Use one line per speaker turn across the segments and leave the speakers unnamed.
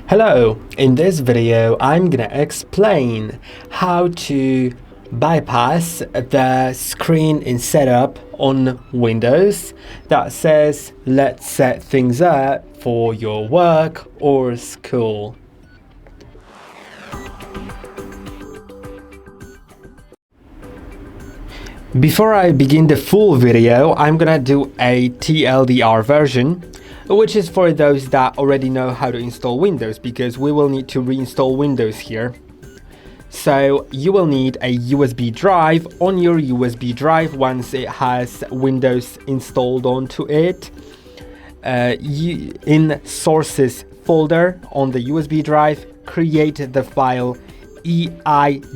Hello, in this video I'm gonna explain how to bypass the screen in setup on Windows that says let's set things up for your work or school. Before I begin the full video, I'm gonna do a TLDR version, which is for those that already know how to install Windows, because we will need to reinstall Windows here. So you will need a USB drive. On your USB drive, once it has Windows installed onto it, in sources folder on the USB drive, create the file EI.CFG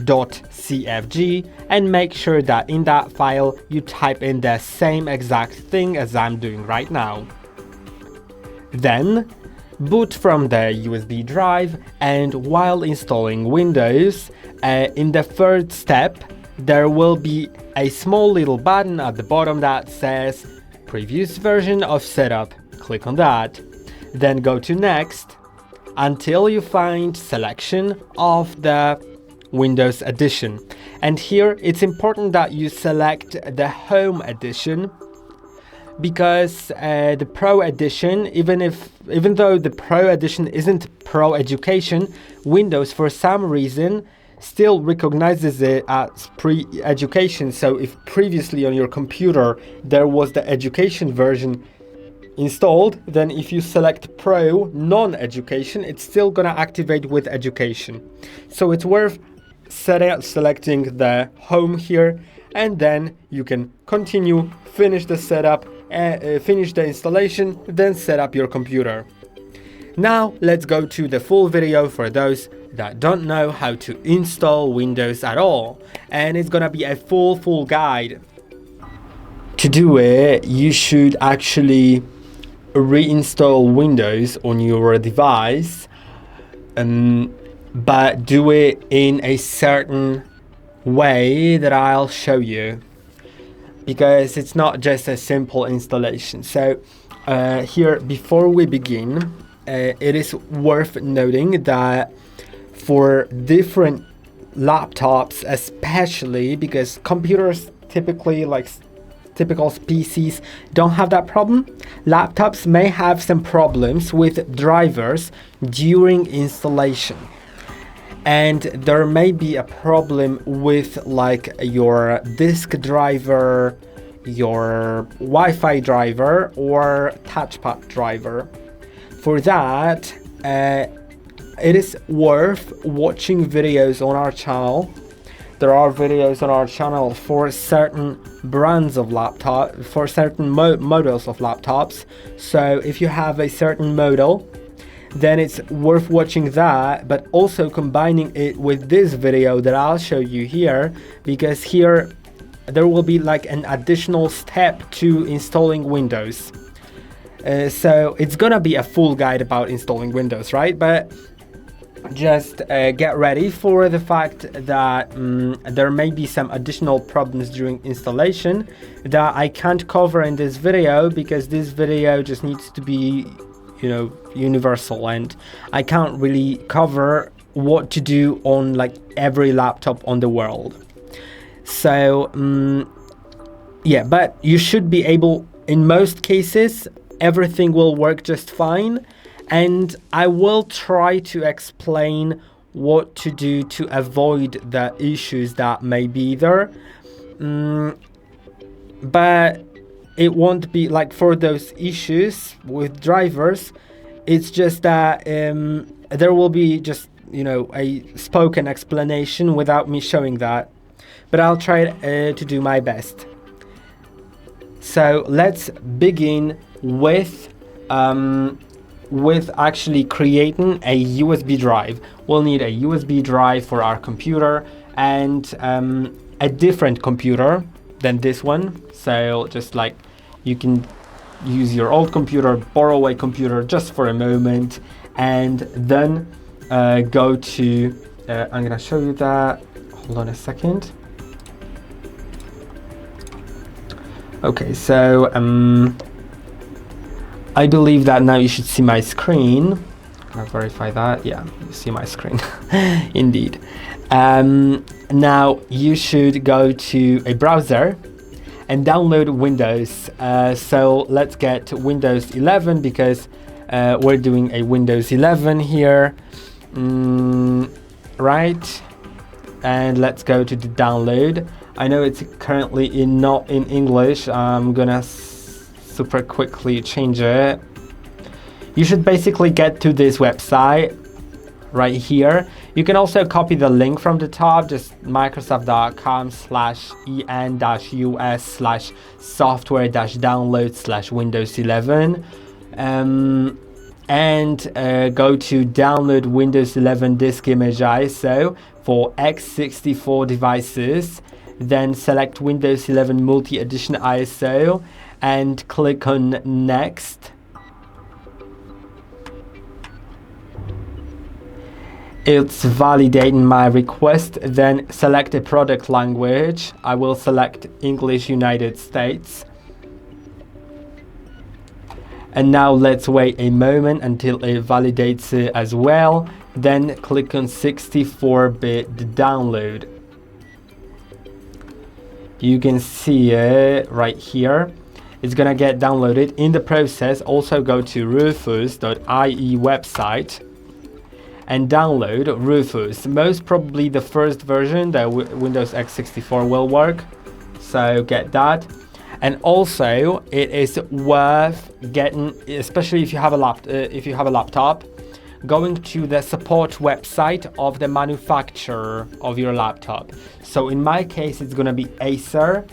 and make sure that in that file you type in the same exact thing as I'm doing right now. Then boot from the USB drive, and while installing Windows, in the third step there will be a small little button at the bottom that says previous version of setup. Click on that, then go to next until you find selection of the Windows edition. And here it's important that you select the Home edition, because the Pro edition, even though the Pro edition isn't Pro Education, Windows for some reason still recognizes it as pre-education. So if previously on your computer there was the education version installed, then if you select Pro non-education, it's still gonna activate with education. So it's worth selecting the Home here, and then you can continue, finish the setup, finish the installation, then set up your computer. Now let's go to the full video for those that don't know how to install Windows at all, and it's gonna be a full guide. To do it, you should actually reinstall Windows on your device, but do it in a certain way that I'll show you, because it's not just a simple installation. So here, before we begin, it is worth noting that for different laptops, especially because computers typically, like typical PCs, don't have that problem, laptops may have some problems with drivers during installation. And there may be a problem with like your disk driver, your Wi-Fi driver, or touchpad driver. For that, it is worth watching videos on our channel. There are videos on our channel for certain brands of laptop, for certain models of laptops. So if you have a certain model, then it's worth watching that, but also combining it with this video that I'll show you here, because here there will be like an additional step to installing Windows. So it's gonna be a full guide about installing Windows, right? But just get ready for the fact that there may be some additional problems during installation that I can't cover in this video, because this video just needs to be, you know, universal, and I can't really cover what to do on like every laptop on the world. So yeah, but you should be able, in most cases everything will work just fine, and I will try to explain what to do to avoid the issues that may be there, but it won't be like for those issues with drivers. It's just that there will be just, you know, a spoken explanation without me showing that, but I'll try to do my best. So let's begin with actually creating a USB drive. We'll need a USB drive for our computer, and a different computer than this one. So just like you can use your old computer, borrow a computer just for a moment, and then go to I'm gonna show you that. Hold on a second. Okay, so I believe that now you should see my screen. Can I verify that? Yeah, you see my screen. Indeed. Now you should go to a browser and download Windows. So let's get Windows 11 because we're doing a Windows 11 here. Right. And let's go to the download. I know it's currently not in English. I'm gonna super quickly change it. You should basically get to this website right here. You can also copy the link from the top, just microsoft.com/en-us/software-download/Windows 11. And go to download Windows 11 disk image ISO for x64 devices. Then select Windows 11 multi-edition ISO and click on next. It's validating my request. Then select a product language. I will select English United States. And now let's wait a moment until it validates it as well. Then click on 64-bit download. You can see it right here. It's gonna get downloaded. In the process, also go to Rufus.ie website and download Rufus. Most probably the first version, the Windows x64 will work. So get that. And also, it is worth getting, especially if you have a laptop, going to the support website of the manufacturer of your laptop. So in my case, it's gonna be Acer.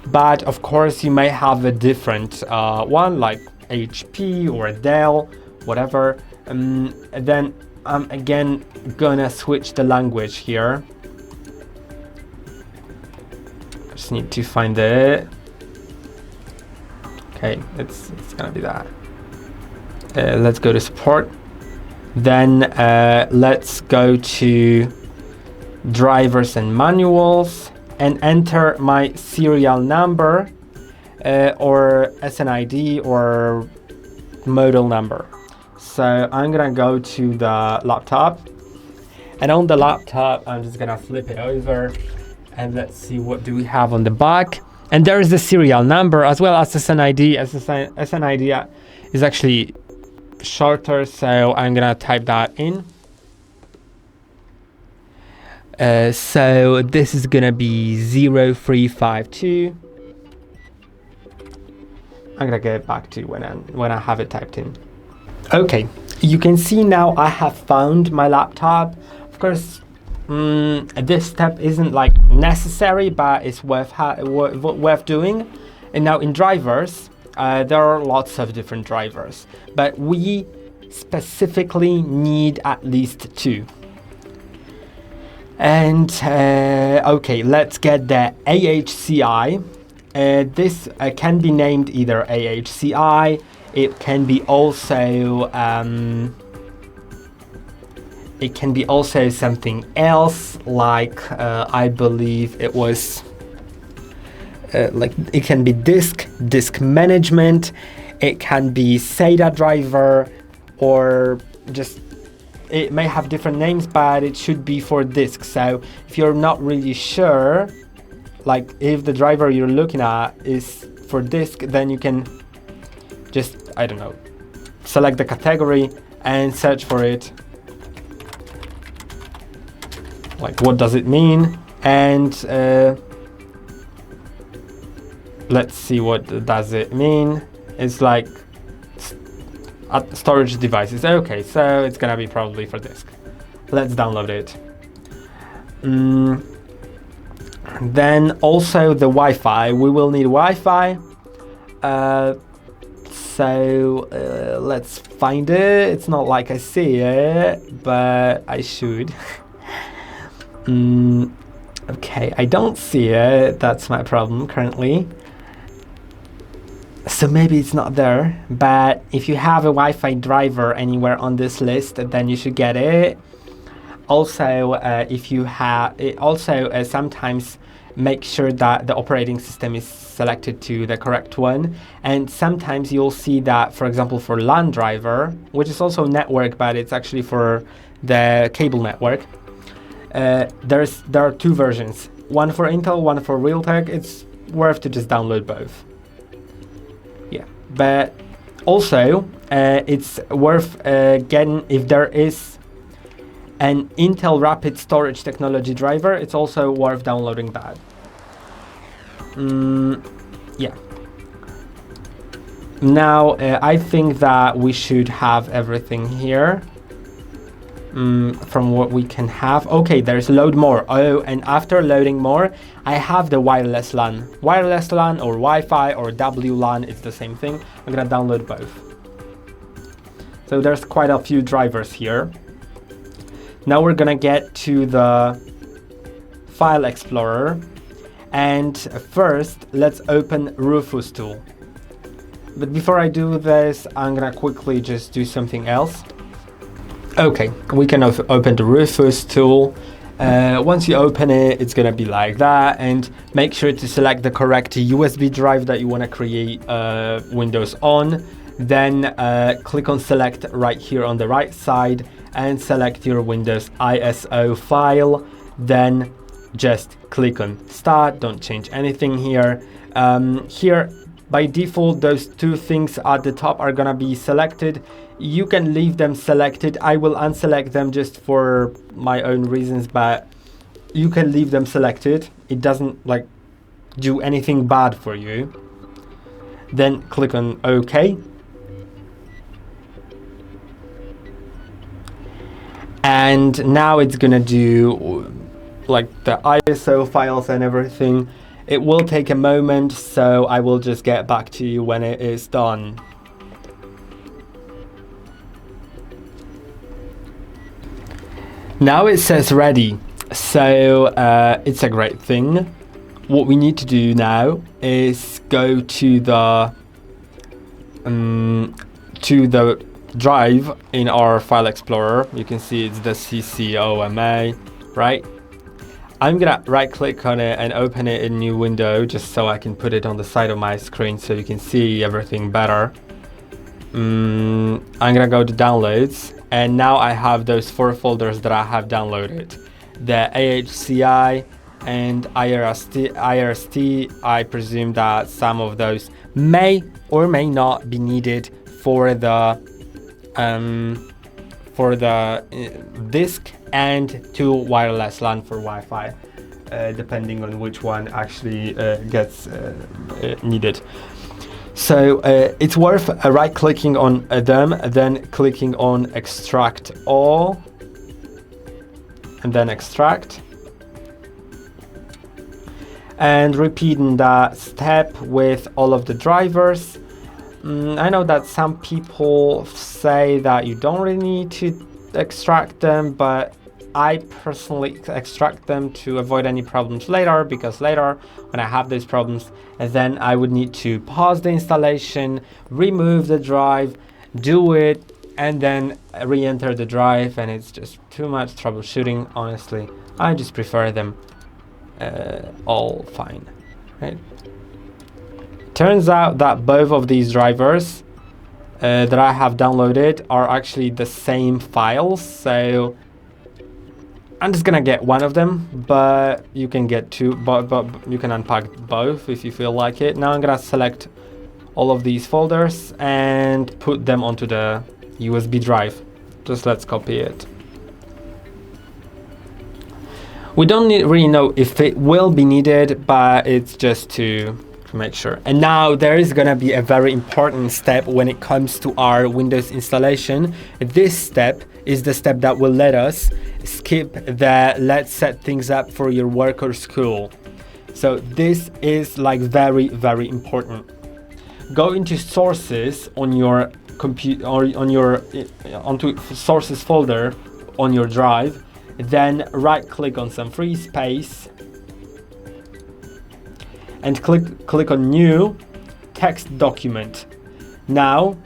But of course, you may have a different one, like HP or Dell, whatever. And then I'm again gonna switch the language here. Just need to find it. Okay, it's gonna be that. Let's go to support. Then let's go to drivers and manuals and enter my serial number or SNID or model number. So I'm gonna go to the laptop, and on the laptop I'm just gonna flip it over and let's see what do we have on the back. And there is the serial number as well as SNID. SNID is actually shorter, so I'm gonna type that in. So this is gonna be 0352. I'm gonna get back to when I have it typed in. Okay, you can see now I have found my laptop. Of course, this step isn't like necessary, but it's worth doing. And now in drivers, there are lots of different drivers, but we specifically need at least 2. And okay, let's get the AHCI. This can be named either AHCI. It can be also something else, like I believe it was like it can be disk management. It can be SATA driver, or just it may have different names, but it should be for disk. So if you're not really sure, like if the driver you're looking at is for disk, then you can just, I don't know, select the category and search for it. Like, what does it mean? And let's see, what does it mean? It's like storage devices. Okay, so it's gonna be probably for disk. Let's download it. Then also the Wi-Fi. We will need Wi-Fi. So let's find it. It's not like I see it, but I should. Okay, I don't see it. That's my problem currently. So maybe it's not there, but if you have a Wi-Fi driver anywhere on this list, then you should get it. Also, if you have it, also sometimes make sure that the operating system is selected to the correct one. And sometimes you'll see that, for example, for LAN driver, which is also network, but it's actually for the cable network, there are two versions, one for Intel, one for Realtek. It's worth to just download both. Yeah, but also it's worth getting, if there is an Intel Rapid Storage Technology driver, it's also worth downloading that. Yeah. Now I think that we should have everything here. From what we can have. Okay, there's load more. Oh, and after loading more, I have the wireless LAN. Wireless LAN or Wi-Fi or WLAN, it's the same thing. I'm gonna download both. So there's quite a few drivers here. Now we're gonna get to the File Explorer. And first, let's open Rufus tool. But before I do this, I'm gonna quickly just do something else. Okay, we can open the Rufus tool. Once you open it, it's gonna be like that, and make sure to select the correct USB drive that you want to create Windows on. Then click on select right here on the right side and select your Windows ISO file. Then just click on start. Don't change anything here. Here by default, those two things at the top are gonna be selected. You can leave them selected. I will unselect them just for my own reasons, but you can leave them selected. It doesn't like do anything bad for you. Then click on OK. And now it's gonna do like the ISO files and everything. It will take a moment, so I will just get back to you when it is done. Now it says ready, so it's a great thing. What we need to do now is go to the drive in our File Explorer. You can see it's the CCOMA, right? I'm gonna right click on it and open it in a new window just so I can put it on the side of my screen so you can see everything better. I'm gonna go to downloads, and now I have those 4 folders that I have downloaded. The AHCI and IRST. I presume that some of those may or may not be needed for the disk and 2 wireless LAN for Wi-Fi, depending on which one actually gets needed. So it's worth right-clicking on them, then clicking on Extract All, and then Extract. And repeating that step with all of the drivers. I know that some people say that you don't really need to extract them, but I personally extract them to avoid any problems later, because later when I have those problems, then I would need to pause the installation, remove the drive, do it, and then re-enter the drive, and it's just too much troubleshooting. Honestly, I just prefer them all fine, right? Turns out that both of these drivers that I have downloaded are actually the same files, so I'm just gonna get one of them, but you can get 2, but you can unpack both if you feel like it. Now I'm gonna select all of these folders and put them onto the USB drive. Just let's copy it. We don't really know if it will be needed, but it's just to make sure. And now there is gonna be a very important step when it comes to our Windows installation. This step is the step that will let us skip the let's set things up for your work or school. So this is like very, very important. Go into sources on your computer or on your onto sources folder on your drive, then right click on some free space and click on new text document. Now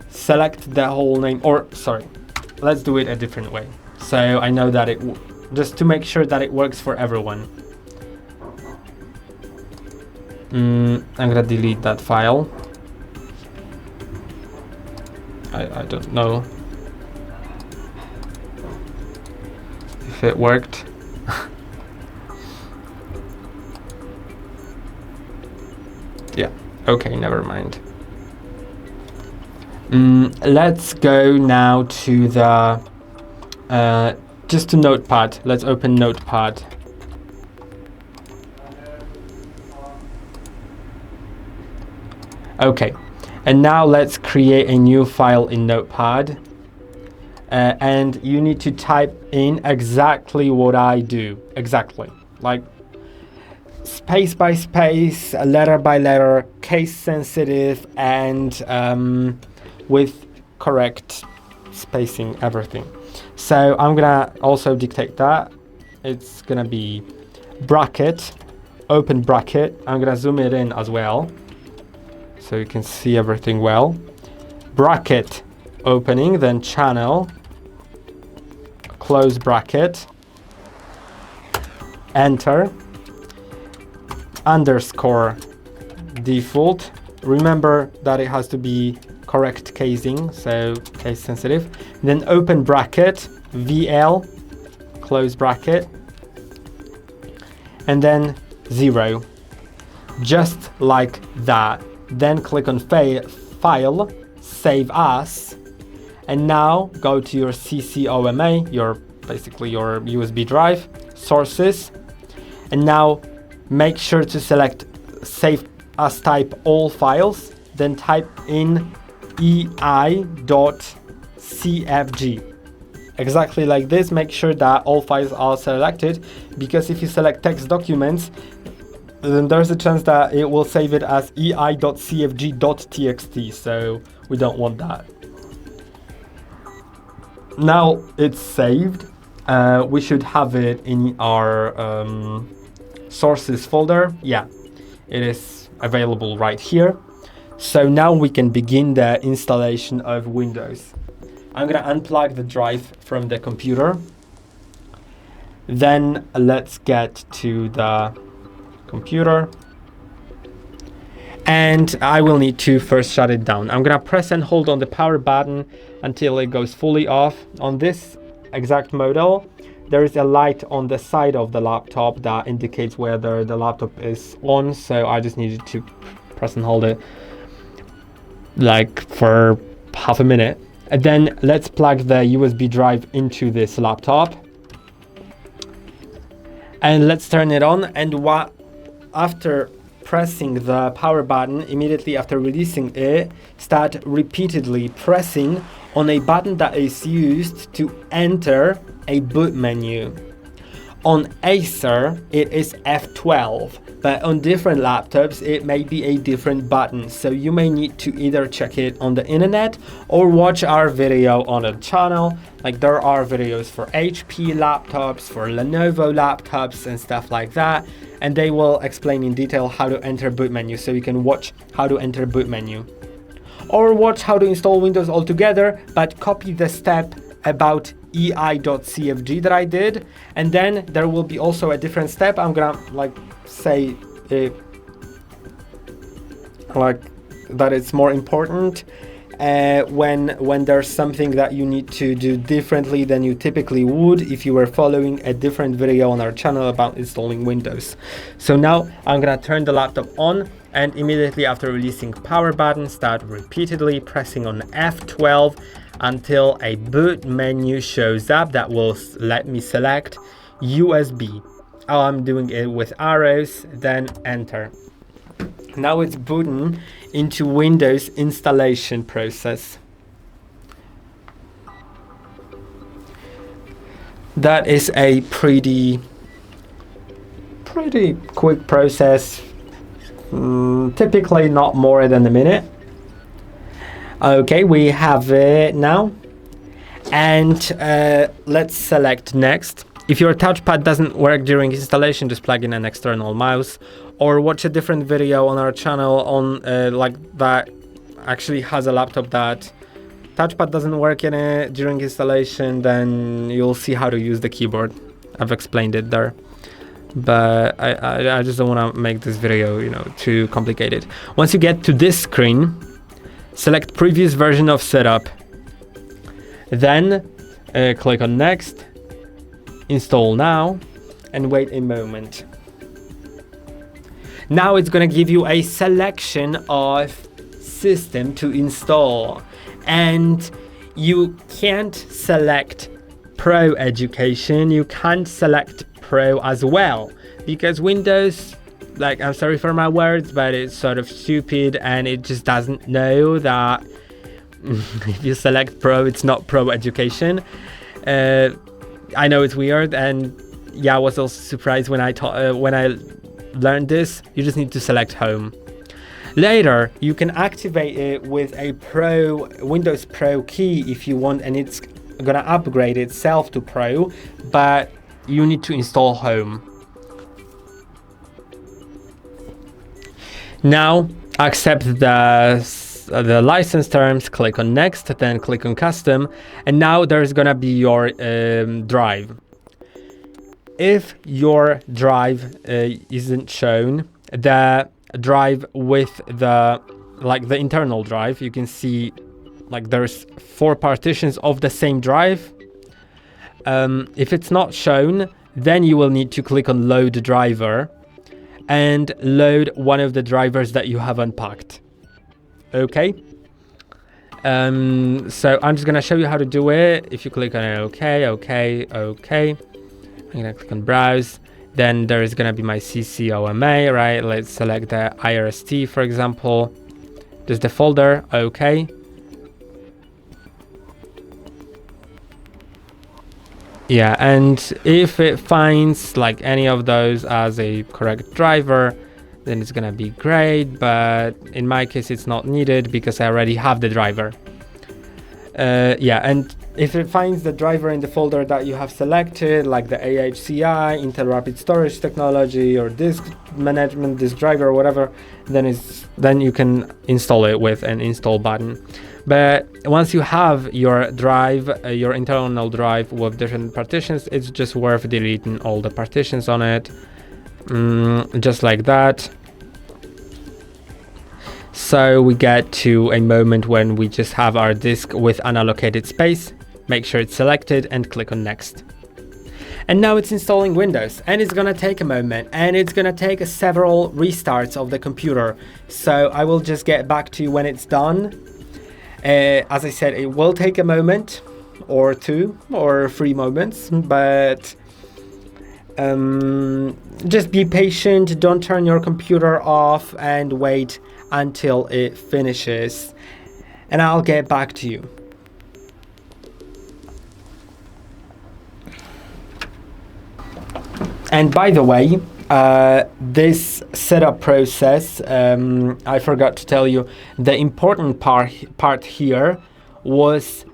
select the whole name, or sorry, let's do it a different way so I know that it just to make sure that it works for everyone. I'm gonna delete that file. I don't know if it worked. Yeah, okay, never mind. Let's go now to the just to Notepad. Let's open Notepad. Okay, and now let's create a new file in Notepad. And you need to type in exactly what I do. Exactly. Like space by space, letter by letter, case sensitive, and with correct spacing, everything. So I'm gonna also dictate that. It's gonna be bracket, open bracket. I'm gonna zoom it in as well, so you can see everything well. Bracket opening, then channel, close bracket, enter, underscore default. Remember that it has to be correct casing, so case sensitive. Then open bracket, VL, close bracket, and then 0. Just like that. Then click on File, Save As, and now go to your CCOMA, basically your USB drive, Sources, and now make sure to select Save As Type All Files, then type in EI.CFG. Exactly like this. Make sure that all files are selected, because if you select text documents, then there's a chance that it will save it as EI.CFG.txt, so we don't want that. Now it's saved. We should have it in our sources folder. Yeah, it is available right here. So now we can begin the installation of Windows. I'm gonna unplug the drive from the computer. Then let's get to the computer. And I will need to first shut it down. I'm gonna press and hold on the power button until it goes fully off. On this exact model, there is a light on the side of the laptop that indicates whether the laptop is on, so I just needed to press and hold it like for half a minute. And then let's plug the USB drive into this laptop. And let's turn it on, and after pressing the power button, immediately after releasing it, start repeatedly pressing on a button that is used to enter a boot menu. On Acer, it is F12, but on different laptops, it may be a different button. So you may need to either check it on the internet or watch our video on a channel. Like there are videos for HP laptops, for Lenovo laptops and stuff like that. And they will explain in detail how to enter boot menu. So you can watch how to enter boot menu. Or watch how to install Windows altogether, but copy the step about EI.CFG that I did, and then there will be also a different step. I'm gonna say that it's more important when there's something that you need to do differently than you typically would if you were following a different video on our channel about installing Windows. So now I'm gonna turn the laptop on, and immediately after releasing power button, start repeatedly pressing on F12 until a boot menu shows up that will let me select USB. Oh, I'm doing it with arrows, then enter. Now it's booting into Windows installation process. That is a pretty quick process, typically not more than a minute. Okay, we have it now, and let's select next. If your touchpad doesn't work during installation, just plug in an external mouse, or watch a different video on our channel on that actually has a laptop that touchpad doesn't work in it during installation. Then you'll see how to use the keyboard. I've explained it there. But I just don't want to make this video, you know, too complicated. Once you get to this screen, select previous version of setup. Then click on next, install now, and wait a moment. Now it's gonna give you a selection of system to install, and you can't select Pro Education, you can't select Pro as well, because Windows, like, I'm sorry for my words, but it's sort of stupid and it just doesn't know that if you select Pro, it's not Pro Education. I know it's weird, and yeah, I was also surprised when I learned this. You just need to select Home. Later, you can activate it with a Windows Pro key if you want, and it's gonna upgrade itself to Pro, but you need to install Home. Now, accept the license terms, click on next, then click on custom, and now there's gonna be your drive. If your drive isn't shown, the drive with the internal drive, you can see like there's 4 partitions of the same drive. If it's not shown, then you will need to click on load driver and load one of the drivers that you have unpacked. Okay. So I'm just gonna show you how to do it. If you click on OK, I'm gonna click on browse. Then there is gonna be my CCOMA, right? Let's select the IRST, for example. There's the folder, OK. Yeah, and if it finds like any of those as a correct driver, then it's gonna be great, but in my case it's not needed because I already have the driver. Yeah, and if it finds the driver in the folder that you have selected, like the AHCI, Intel Rapid Storage Technology, or disk management, disk driver, or whatever, then you can install it with an install button. But once you have your drive, your internal drive with different partitions, it's just worth deleting all the partitions on it, just like that. So we get to a moment when we just have our disk with unallocated space. Make sure it's selected and click on next. And now it's installing Windows, and it's gonna take a moment, and it's gonna take several restarts of the computer. So I will just get back to you when it's done. As I said, it will take a moment or 2 or 3 moments, but just be patient, don't turn your computer off, and wait until it finishes, and I'll get back to you. And by the way, this setup process, I forgot to tell you, the important part here was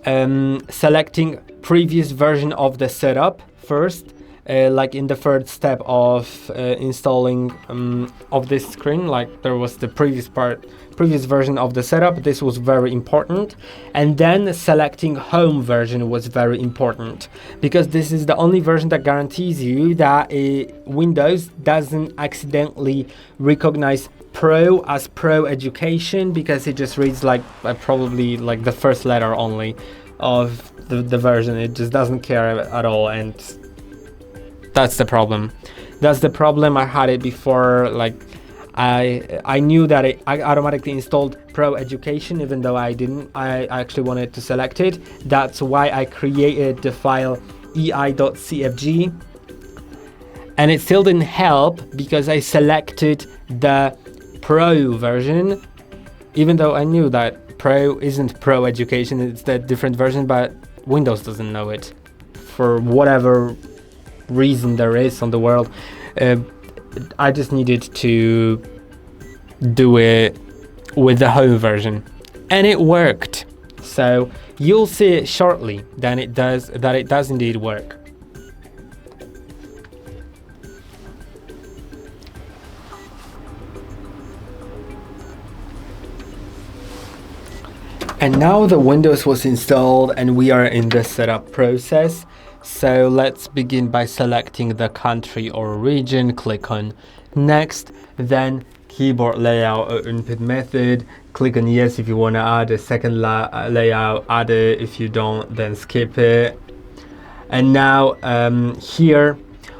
selecting previous version of the setup first, like in the third step of installing of this screen. Like there was the previous version of the setup. This was very important, and then selecting home version was very important, because this is the only version that guarantees you that Windows doesn't accidentally recognize Pro as Pro Education, because it just reads like probably like the first letter only of the version. It just doesn't care at all, and that's the problem. That's the problem. I had it before. Like I knew that I automatically installed Pro Education, even though I didn't. I actually wanted to select it. That's why I created the file EI.CFG, and it still didn't help because I selected the Pro version, even though I knew that Pro isn't Pro Education, it's the different version, but Windows doesn't know it for whatever reason there is on the world. I just needed to do it with the home version, and it worked. So you'll see it shortly that it does indeed work. And now the Windows was installed and we are in the setup process. So let's begin by selecting the country or region, click on next, then keyboard layout or input method, click on yes if you want to add a second layout, add it. If you don't, then skip it. And now here,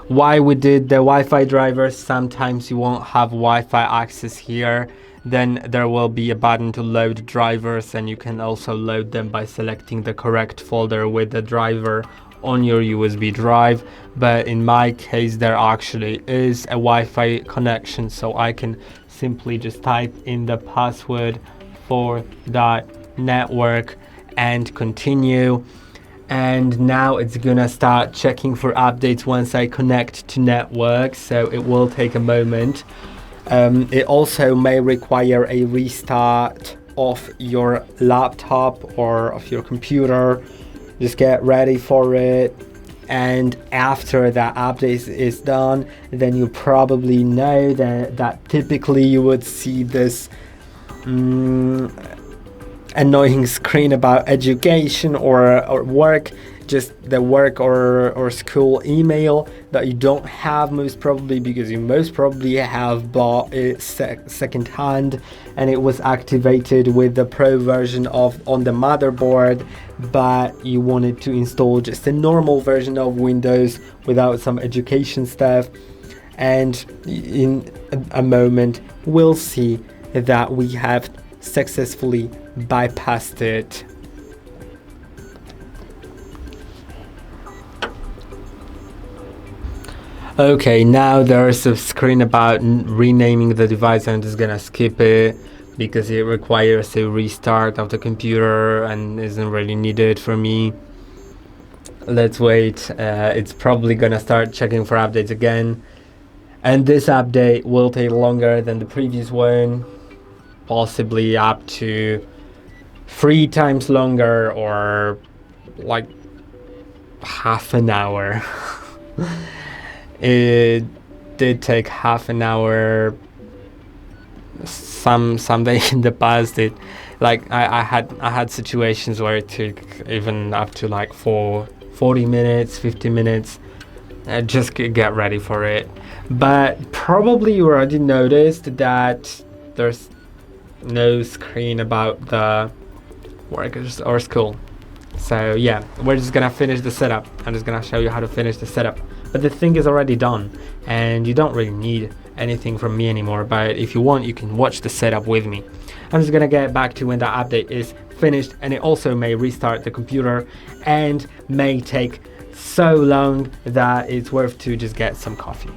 why we did the Wi-Fi drivers, sometimes you won't have Wi-Fi access here, then there will be a button to load drivers, and you can also load them by selecting the correct folder with the driver on your USB drive. But in my case there actually is a Wi-Fi connection, so I can simply just type in the password for that network and continue. And now it's gonna start checking for updates once I connect to network, so it will take a moment. It also may require a restart of your laptop or of your computer. Just get ready for it, and after that update is done, then you probably know that typically you would see this annoying screen about education or work, just the work or school email that you don't have, most probably because you most probably have bought it second hand and it was activated with the pro version on the motherboard, but you wanted to install just a normal version of Windows without some education stuff. And in a moment we'll see that we have successfully bypassed it. Okay, now there's a screen about renaming the device. I'm just gonna skip it because it requires a restart of the computer and isn't really needed for me. Let's wait. It's probably gonna start checking for updates again, and this update will take longer than the previous one, possibly up to 3 times longer or like half an hour. It did take half an hour someday in the past. It like I had situations where it took even up to like 40 minutes, 50 minutes. Just get ready for it. But probably you already noticed that there's no screen about the work or school. So yeah, we're just gonna finish the setup. I'm just gonna show you how to finish the setup. But the thing is already done and you don't really need anything from me anymore. But if you want, you can watch the setup with me. I'm just gonna get back to when that update is finished, and it also may restart the computer and may take so long that it's worth to just get some coffee.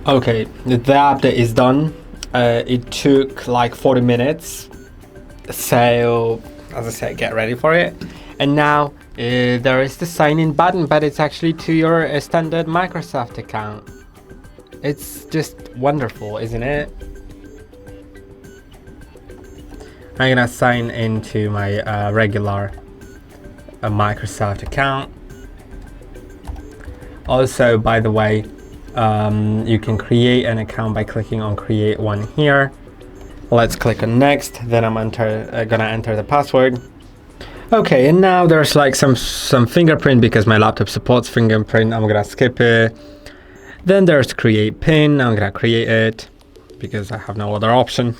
Okay, the update is done. It took like 40 minutes. So as I said, get ready for it. And now there is the sign in button, but it's actually to your standard Microsoft account. It's just wonderful, isn't it? I'm gonna sign into my regular Microsoft account. Also, by the way, you can create an account by clicking on create one here. Let's click on next, then I'm gonna enter the password. Okay, and now there's like some fingerprint because my laptop supports fingerprint. I'm gonna skip it. Then there's create pin. I'm gonna create it because I have no other option.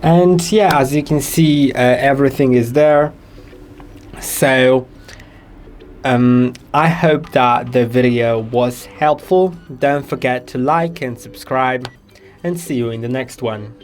And yeah, as you can see, everything is there. So I hope that the video was helpful. Don't forget to like and subscribe, and see you in the next one.